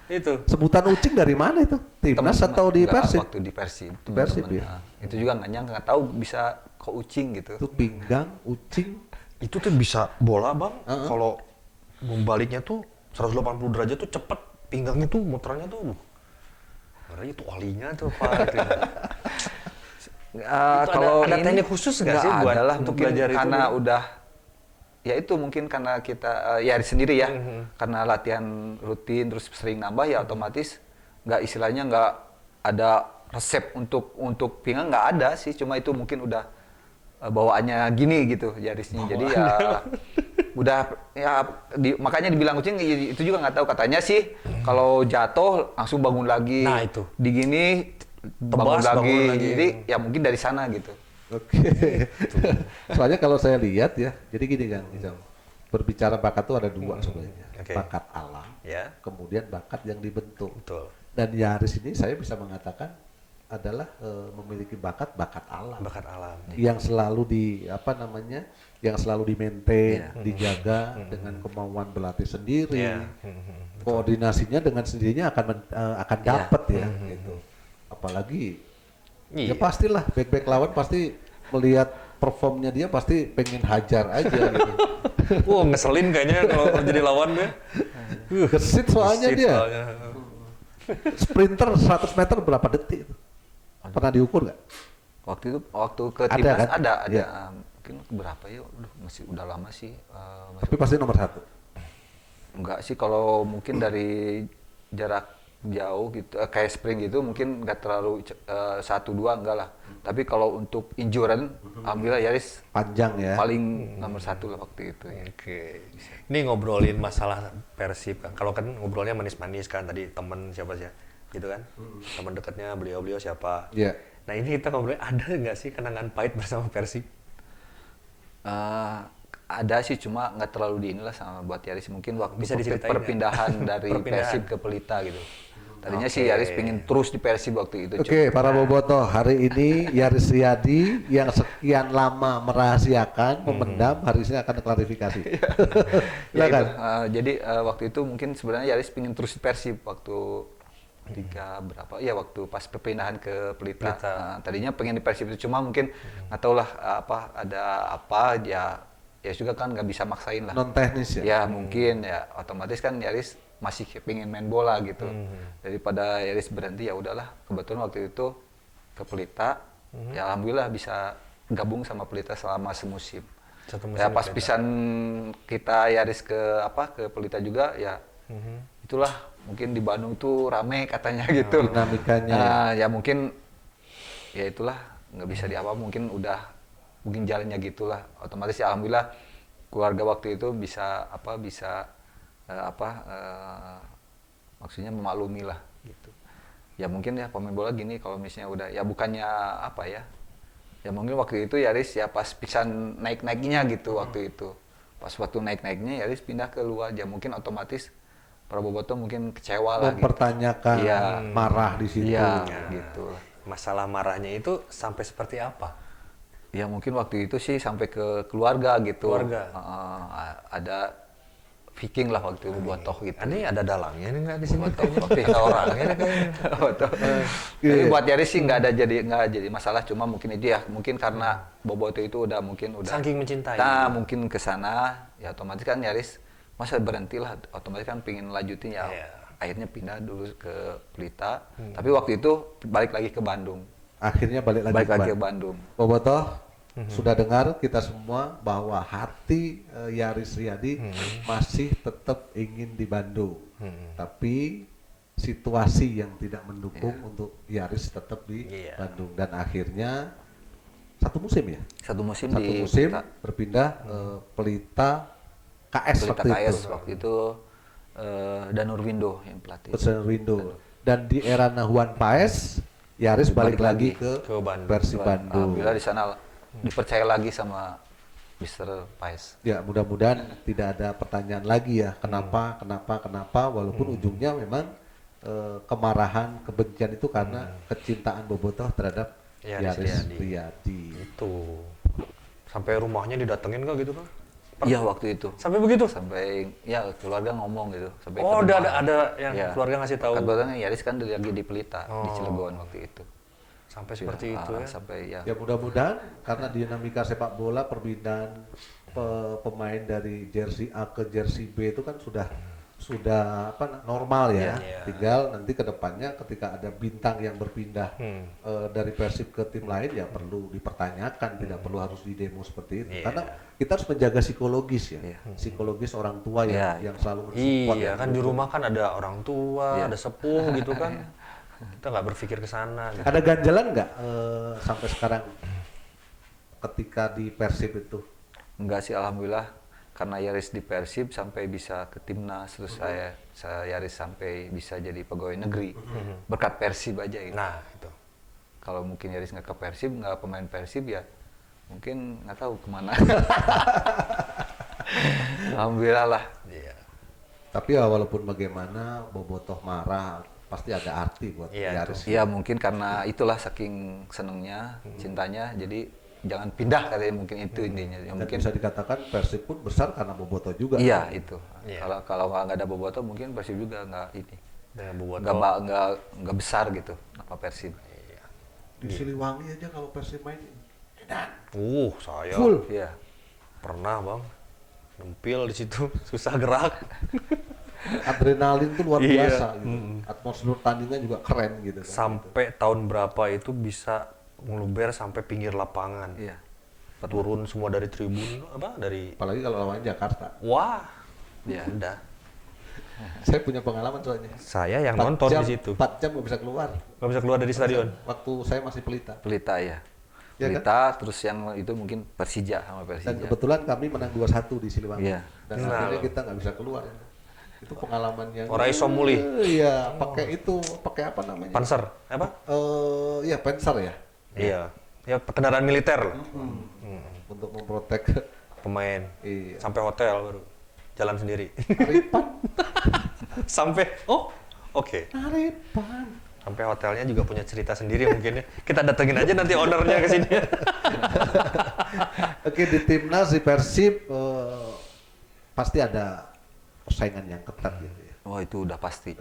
Itu.
Sebutan ucing dari mana itu? Timnas
Temen-
atau di
enggak,
Persib?
waktu di Persib.
Persib,
temen-temen.
ya?
Nah, itu juga nggak nyangka, nggak tahu bisa ke ucing gitu.
Itu pinggang, ucing.
Itu tuh bisa bola bang,
Heeh.
kalau membaliknya tuh 180 derajat tuh cepet, pinggangnya tuh muternya tuh, berarti itu olinya tuh Pak. Gitu. Itu
Kalau
ada
ini
teknik khusus nggak sih
nggak
buat
ada lah,
untuk
mungkin
belajar itu
karena
gitu?
udah ya itu mungkin karena kita ya sendiri ya, karena latihan rutin terus sering nambah ya otomatis nggak istilahnya nggak ada resep untuk pinggang, nggak ada sih, cuma itu mungkin udah bawaannya gini gitu Yarisnya. Jadi ya udah ya makanya dibilang kucing itu juga nggak tahu, katanya sih kalau jatuh langsung bangun lagi.
Nah, itu.
Digini
Tebas, bangun lagi.
Jadi ya mungkin dari sana gitu.
Oke. Soalnya kalau saya lihat ya, jadi gini kan, Izam. Berbicara bakat tuh ada dua sebenarnya.
Oke.
Bakat alam,
Ya,
kemudian bakat yang dibentuk.
betul.
Dan Yaris ini saya bisa mengatakan adalah memiliki bakat alam.
Bakat alam.
Yang selalu yang selalu di-maintain,
Iya.
dijaga dengan kemauan berlatih sendiri.
Iya.
Koordinasinya dengan sendirinya akan
Iya.
dapat ya gitu. Apalagi
Iya.
ya pastilah back lawan pasti melihat performnya dia pasti pengen hajar aja gitu.
Wah, ngeselin kayaknya kalau jadi lawan ya.
Gesit soalnya
Gesit
dia.
soalnya.
Sprinter 100 meter berapa detik itu? Pernah diukur nggak?
Waktu ke
Ada
timnas
kan?
ada
Iya.
mungkin berapa ya, masih udah lama sih.
Tapi pasti nomor 1.
Enggak sih, kalau mungkin dari jarak jauh gitu kayak sprint gitu mungkin nggak terlalu 1-2 enggak lah. Tapi kalau untuk injuran alhamdulillah Yaris
Panjang ya.
paling nomor 1 lah waktu itu ya.
Oke. Ini ngobrolin masalah Persib kan. Kalau kan ngobrolnya manis-manis kan tadi temen siapa sih gitu kan. Teman dekatnya beliau-beliau siapa.
Iya.
Nah, ini kita ngobrolin ada nggak sih kenangan pahit bersama Persib?
Ada sih, cuma nggak terlalu di inilah sama buat Yaris, mungkin waktu
Bisa diceritain
perpindahan dari
Perpindahan.
Persib ke Pelita gitu. Tadinya
Oke.
sih Yaris pingin terus di Persib waktu itu.
Oke, para bobotoh, hari ini Yaris Riyadi yang sekian lama merahasiakan, memendam, hari ini akan klarifikasi.
Ya,
Silakan.
jadi waktu itu mungkin sebenarnya Yaris pingin terus di Persib waktu waktu pas perpindahan ke Pelita.
Pelita.
Tadinya pengen di Persib itu, cuma mungkin nggak tahu lah ada apa ya juga kan nggak bisa maksain lah.
Non teknis ya.
Ya mungkin ya otomatis kan Yaris masih pengen main bola gitu. Daripada Yaris berhenti, ya udahlah. Kebetulan waktu itu ke Pelita, ya alhamdulillah bisa gabung sama Pelita selama semusim.
Satu musim
Ya
di
pas
Pelita.
pisan kita Yaris ke Pelita juga ya. Itulah mungkin di Bandung tuh rame katanya gitu.
dinamikanya
Nah, ya mungkin ya itulah nggak bisa diapa, mungkin jalannya gitulah. Otomatis ya alhamdulillah keluarga waktu itu bisa maksudnya memaklumi lah gitu. Ya mungkin ya pemain bola gini kalau misalnya udah ya bukannya ya mungkin waktu itu Yaris ya pas pisan naik-naiknya gitu waktu itu. Pas waktu naik-naiknya Yaris pindah ke luar, ya mungkin otomatis para bobotoh mungkin kecewa lah gitu.
mempertanyakan,
Iya.
marah di situ.
Iya,
Nah,
gitu.
Masalah marahnya itu sampai seperti apa?
Ya mungkin waktu itu sih sampai ke keluarga gitu.
Keluarga.
Ada Viking lah waktu itu botoh gitu.
Ini ada dalangnya nih nggak di sini?
Oke, orangnya kayaknya. Botoh. Tapi
Iya.
buat Yaris sih nggak jadi masalah, cuma mungkin itu ya mungkin karena bobotoh itu udah
Saking mencintai.
Nah, mungkin ke sana ya otomatis kan Yaris masa berhenti lah, otomatis kan pengen lanjutin ya.
Iya.
Akhirnya pindah dulu ke Pelita. Tapi waktu itu balik lagi ke Bandung.
Akhirnya balik lagi
Balik
ke
lagi ke
Bandung.
Bandung.
Bobotoh, sudah dengar kita semua bahwa hati Yaris Riyadi masih tetap ingin di Bandung. Tapi situasi yang tidak mendukung untuk Yaris tetap di
Iya.
Bandung. Dan akhirnya satu musim ya?
Satu musim
Satu
di
musim
Pelita.
berpindah Pelita KS
Pelita
waktu
KS
itu.
waktu itu Danur Windo yang pelatih.
Presiden Rindo. Dan di era Nahuan Paes, Yaris balik lagi ke
Ke Bandung.
Persib Bandung.
Alhamdulillah di sana dipercaya lagi sama Mr. Paes.
Ya mudah-mudahan tidak ada pertanyaan lagi ya kenapa walaupun ujungnya memang kemarahan kebencian itu karena kecintaan bobotoh terhadap Yaris Riyadi.
Itu. Sampai rumahnya didatengin nggak gitu kan?
Iya waktu itu.
Sampai begitu?
Sampai ya keluarga ngomong gitu. Sampai
Oh,
ke
udah
rumah.
ada yang
Iya.
keluarga ngasih tahu.
Kebetulan Yaris kan lagi di Pelita, di
Oh.
Cilegon waktu itu.
Sampai seperti itu ya.
Sampai ya.
Ya mudah-mudahan karena dinamika sepak bola perpindahan pemain dari jersey A ke jersey B itu kan sudah normal ya.
Iya.
Tinggal nanti ke depannya ketika ada bintang yang berpindah dari Persib ke tim lain ya perlu dipertanyakan, tidak perlu harus didemo seperti itu.
Iya.
Karena kita harus menjaga psikologis ya.
Iya.
Psikologis orang tua
Iya.
yang selalu mensupport.
Iya
ya.
kan di rumah kan ada orang tua,
Iya.
ada sepuh gitu kan. Kita nggak berpikir ke sana. Gitu.
Ada ganjalan nggak sampai sekarang ketika di Persib itu?
Enggak sih alhamdulillah karena Yaris di Persib sampai bisa ke timnas terus saya Yaris sampai bisa jadi pegawai negeri berkat Persib aja gitu.
Nah itu.
Kalau mungkin Yaris nggak ke Persib, nggak pemain Persib ya mungkin nggak tahu kemana. Alhamdulillah lah.
Iya.
Tapi ya walaupun bagaimana Bobotoh marah pasti ada arti buat
Iya,
Yaris.
Ya mungkin karena itulah saking senengnya, cintanya, jadi jangan pindah katanya mungkin itu intinya. Ya,
Dan
mungkin
bisa dikatakan Persib pun besar karena Bobotoh juga.
iya itu.
Iya.
Kalau nggak ada Boboto mungkin Persib juga nggak ini,
Dengan Bobotoh.
nggak besar gitu apa Persib.
Di Siliwangi aja kalau Persib main
Saya
full.
Iya.
pernah bang nempil di situ susah gerak.
Adrenalin tuh luar
Iya.
biasa gitu. Atmosfer tandingnya juga keren gitu kan.
Sampai tahun berapa itu bisa ngeluber sampai pinggir lapangan.
Iya.
Turun semua dari tribun dari
Apalagi kalau lawan Jakarta.
wah.
Iya.
Udah.
Saya punya pengalaman soalnya.
Saya yang
4
nonton
jam,
di situ.
4 jam nggak bisa keluar.
Nggak bisa keluar dari stadion.
Waktu saya masih Pelita.
Pelita ya.
Iya
Pelita terus yang itu mungkin Persija sama
Dan
Persija.
kebetulan kami menang 2-1 di Siliwangi.
Iya.
Dan
Nah,
akhirnya
loh.
kita nggak bisa keluar. Itu pengalaman yang
Ora iso mulih.
Iya, pakai apa namanya?
Panzer apa?
Iya, Panzer ya.
Iya. Ya kendaraan militer lah.
Untuk memprotek
Pemain.
iya.
Sampai hotel baru jalan sendiri.
Aripan,
Sampai oke.
Aripan.
Sampai hotelnya juga punya cerita sendiri mungkin ya. Kita datengin aja nanti ownernya ke sini.
Oke, di timnas di Persib pasti ada persaingan yang ketat gitu ya.
Oh itu udah pasti.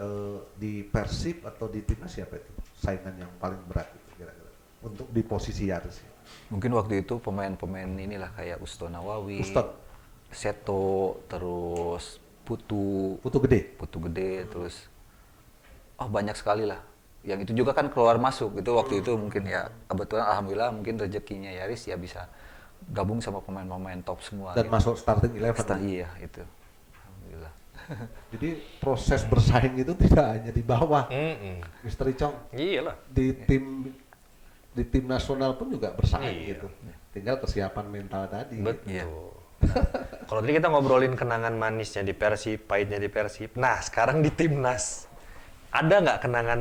Di Persib atau di timnas siapa itu saingan yang paling berat gitu, kira-kira untuk di posisi Yaris?
Mungkin waktu itu pemain-pemain inilah kayak Uston Nawawi,
Uston.
Seto, terus Putu
Gede.
terus banyak sekali lah. Yang itu juga kan keluar masuk itu waktu itu mungkin ya kebetulan alhamdulillah mungkin rezekinya Yaris ya bisa gabung sama pemain-pemain top semua.
Dan
gitu.
masuk starting 11.
Iya itu. Alhamdulillah.
Jadi proses bersaing itu tidak hanya di bawah. Misteri Chong
Iya lah.
di tim nasional pun juga bersaing
Iya.
gitu. Tinggal kesiapan mental tadi.
Betul.
Iya.
Kalau tadi kita ngobrolin kenangan manisnya di Persib, pahitnya di Persib. Nah, sekarang di timnas. Ada nggak kenangan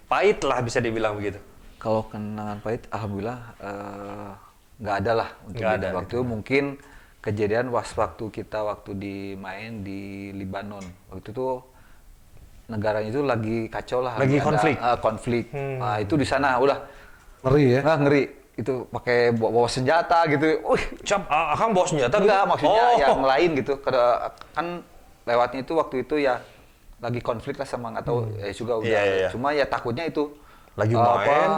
pahit lah bisa dibilang begitu?
Kalau kenangan pahit, alhamdulillah nggak ada lah untuk
Nggak
beda
ada
waktu itu. Mungkin kejadian waktu kita main di Libanon. Waktu itu negaranya itu lagi kacau lah.
Lagi
ada,
konflik.
konflik. Nah, itu di sana udah
Ngeri ya.
ngeri. Itu pakai bawa senjata gitu.
Akang bawa senjata?
Enggak, maksudnya
Oh.
yang lain gitu. Kan lewatnya itu waktu itu ya lagi konflik lah sama nggak tahu juga udah.
Iya, iya.
Cuma ya takutnya itu
Lagi main.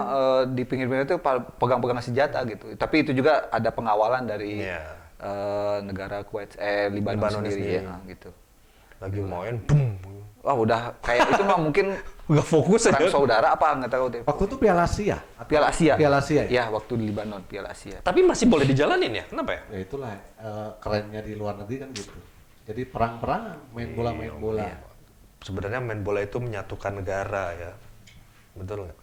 di pinggir-pinggir itu pegang-pegang senjata gitu. Tapi itu juga ada pengawalan dari
Iya.
negara Kuwait Libanon
Libanon
sendiri
sendiri.
ya gitu.
Lagi main, boom.
Wah, udah kayak itu mah mungkin
Nggak fokus aja.
perang saudara apa nggak tahu deh.
Waktu itu Piala Asia.
Piala Asia.
Piala Asia ya?
Ya, waktu di Libanon Piala Asia.
Tapi masih boleh dijalanin ya? Kenapa ya?
Ya itulah kerennya di luar negeri kan gitu. Jadi perang-perang, main bola.
Iya. Sebenarnya main bola itu menyatukan negara ya. Betul nggak?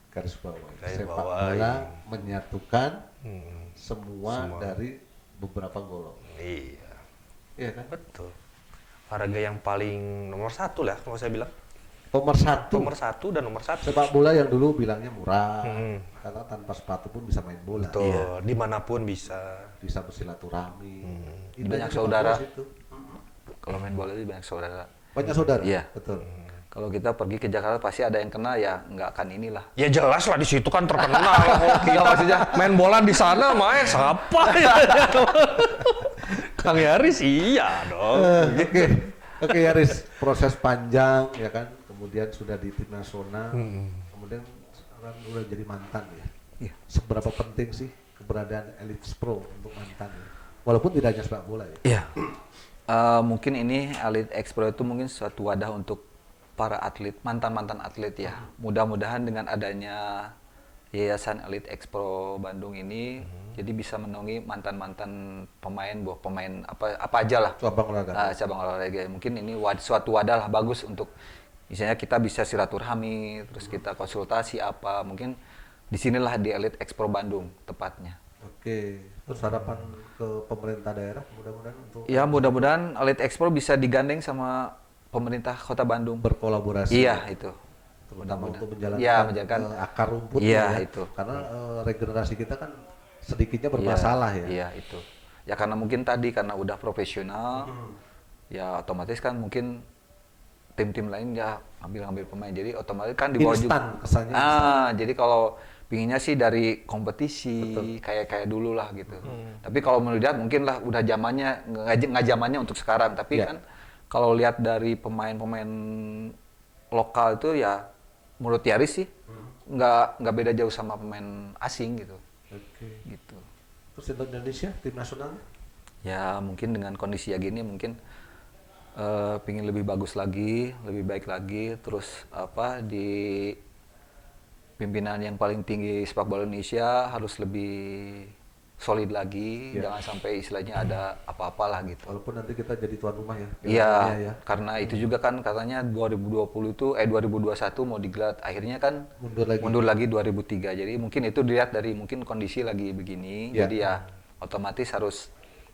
Garis bawah.
Garis
Sepak
bawah,
bola
iya.
menyatukan semua dari beberapa golongan.
Iya.
Iya kan?
Betul. Olahraga yang paling nomor satu lah kalau saya bilang.
Nomor satu.
Nomor satu dan nomor satu.
Sepak bola yang dulu bilangnya murah,
Hmm.
karena tanpa sepatu pun bisa main bola.
Betul. Dimanapun bisa.
Bisa bersilaturahmi. Itu
Banyak
sepak
saudara.
bola situ.
Kalau main bola itu banyak saudara.
Banyak saudara.
Iya.
Betul.
Kalau kita pergi ke Jakarta pasti ada yang kena ya nggak akan inilah.
Ya jelas lah di situ kan terkenal. Kalau kita
maksudnya
main bola di sana main siapa ya? Kang Yaris iya dong.
Oke Yaris, proses panjang ya kan, kemudian sudah di tim nasional, kemudian sekarang udah jadi mantan ya.
Iya.
Seberapa penting sih keberadaan Elite Pro untuk mantan ya? Walaupun tidak hanya sepak bola ya.
Iya. Mungkin ini Elite Expo itu mungkin suatu wadah untuk para atlet, mantan-mantan atlet ya. Mudah-mudahan dengan adanya Yayasan Elite Expo Bandung ini, jadi bisa menaungi mantan-mantan pemain, pemain apa aja lah.
Cabang olahraga.
Cabang olahraga. Mungkin ini suatu wadah lah bagus untuk, misalnya kita bisa silaturahmi, terus kita konsultasi apa. Mungkin disinilah di Elite Expo Bandung tepatnya.
Oke, terus harapan ke pemerintah daerah mudah-mudahan untuk
Ya mudah-mudahan Elite Expo bisa digandeng sama pemerintah Kota Bandung.
berkolaborasi.
Iya itu.
Terutama
Mudah-mudahan.
untuk menjalankan
Iya, menjalankan
akar rumput
Iya,
ya.
itu.
Karena regenerasi kita kan sedikitnya bermasalah ya.
Iya itu. Ya karena mungkin tadi karena udah profesional, ya otomatis kan mungkin tim-tim lain ya ambil pemain. Jadi otomatis kan di bawah
Instan,
juga.
kesannya instan.
Jadi kalau pinginnya sih dari kompetisi kayak dulu lah gitu. Tapi kalau melihat mungkin lah udah zamannya nggak zamannya untuk sekarang. Tapi kan kalau lihat dari pemain-pemain lokal itu ya menurut Yaris sih nggak beda jauh sama pemain asing gitu.
Oke.
Gitu.
Terus untuk Indonesia tim nasional?
Ya mungkin dengan kondisi ya gini mungkin pingin lebih bagus lagi, lebih baik lagi, terus apa di pimpinan yang paling tinggi sepak bola Indonesia harus lebih solid lagi, jangan sampai istilahnya ada apa-apalah gitu.
Walaupun nanti kita jadi tuan rumah ya.
Iya,
ya.
karena itu juga kan katanya 2020 itu 2021 mau digelar, akhirnya kan
Mundur lagi.
2003. Jadi mungkin itu dilihat dari mungkin kondisi lagi begini,
Ya.
jadi ya otomatis harus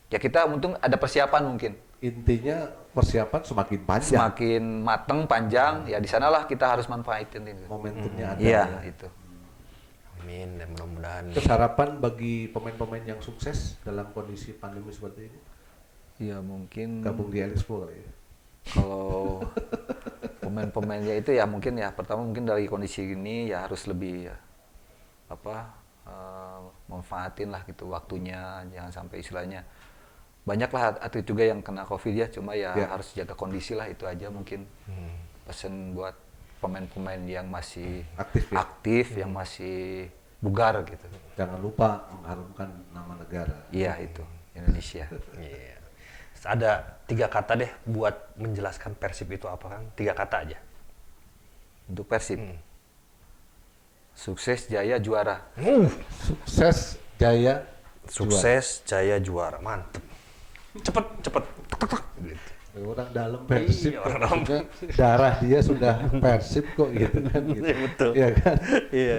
ya kita untung ada persiapan mungkin.
Intinya persiapan semakin panjang.
Semakin mateng, panjang, ya di sanalah kita harus manfaatin itu.
Momentumnya ada.
Iya,
ya.
itu.
Amin dan mudah-mudahan.
Terus harapan bagi pemain-pemain yang sukses dalam kondisi pandemi seperti ini
Ya mungkin
gabung di Elispo kali ya.
kalau pemain-pemainnya itu ya mungkin ya pertama mungkin dari kondisi ini ya harus lebih manfaatin lah gitu waktunya, jangan sampai istilahnya banyaklah atlet juga yang kena COVID ya, cuma ya harus jaga kondisi lah, itu aja mungkin pesan buat pemain-pemain yang masih aktif yang masih bugar gitu.
Jangan lupa mengharumkan nama negara.
Iya itu Indonesia.
Iya. Ada 3 kata deh buat menjelaskan Persib itu apa, kan? 3 kata aja.
Untuk Persib. Sukses, jaya, juara.
Sukses, jaya,
Sukses, jaya, juara. Mantep. Cepet. Gitu.
Orang dalam Persib,
Iya, orang dalam
maksudnya darah dia sudah Persib kok gitu kan. Gitu.
Iya, betul.
Iya kan.
Iya.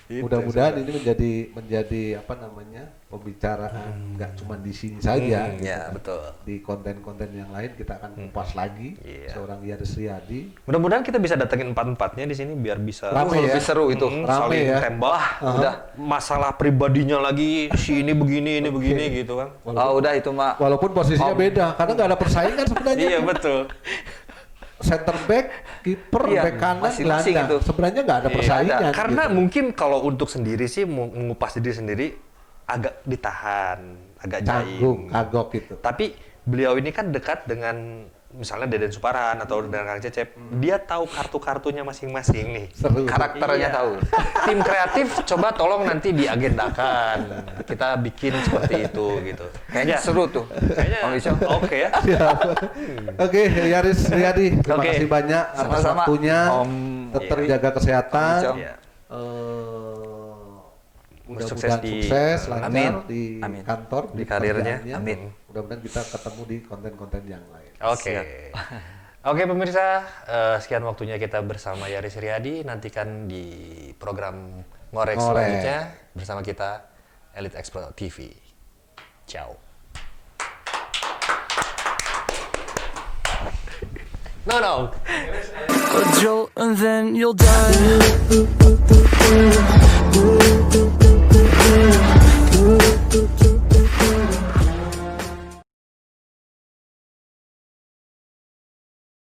Mudah-mudahan ini menjadi apa namanya pembicaraan nggak cuma di sini saja. Gitu
ya,
kan.
betul.
Di konten-konten yang lain kita akan kupas lagi.
Iya.
Seorang Yaris Riyadi.
Mudah-mudahan kita bisa datengin 4-4-nya di sini biar bisa
Rame ya.
Lebih seru itu.
Rame
saling
ya.
tembak. Udah masalah pribadinya lagi, si ini begini, ini begini gitu kan.
Udah itu mah.
Walaupun posisinya beda, karena nggak ada persaingan sebenarnya.
Iya, betul.
Center back, kiper,
Iya,
back kanan,
masing-masing
gelandang.
itu.
Sebenarnya nggak ada
Iya,
persaingan.
Karena
gitu.
mungkin kalau untuk sendiri sih mengupas diri sendiri agak ditahan, agak
Canggung,
jaim.
kagok gitu.
Tapi beliau ini kan dekat dengan misalnya Deden Suparhan atau dengan Kang Cecep. Dia tahu kartu-kartunya masing-masing nih.
Seru.
Karakternya
Iya.
tahu.
Tim kreatif coba tolong nanti diagendakan. Kita bikin seperti itu gitu.
Kayaknya seru tuh.
Kayaknya
Om Ico.
oke ya.
Siap. Oke, Yaris Riyadi, terima
Oke.
kasih banyak atas
Sama-sama.
waktunya.
Om
Tetap
Iya.
jaga kesehatan.
Om Ico.
Iya.
Mudah-mudahan
Sukses di-
sukses, lancar
Amin.
di
Amin.
kantor,
Di karirnya.
pekerjaannya.
Amin.
Mudah-mudahan kita ketemu di konten-konten yang lain.
Oke. Oke pemirsa, sekian waktunya kita bersama Yaris Riyadi. Nantikan di program Ngorek selanjutnya bersama kita Elite Expo TV. Ciao. No.
A jolt and then you'll die.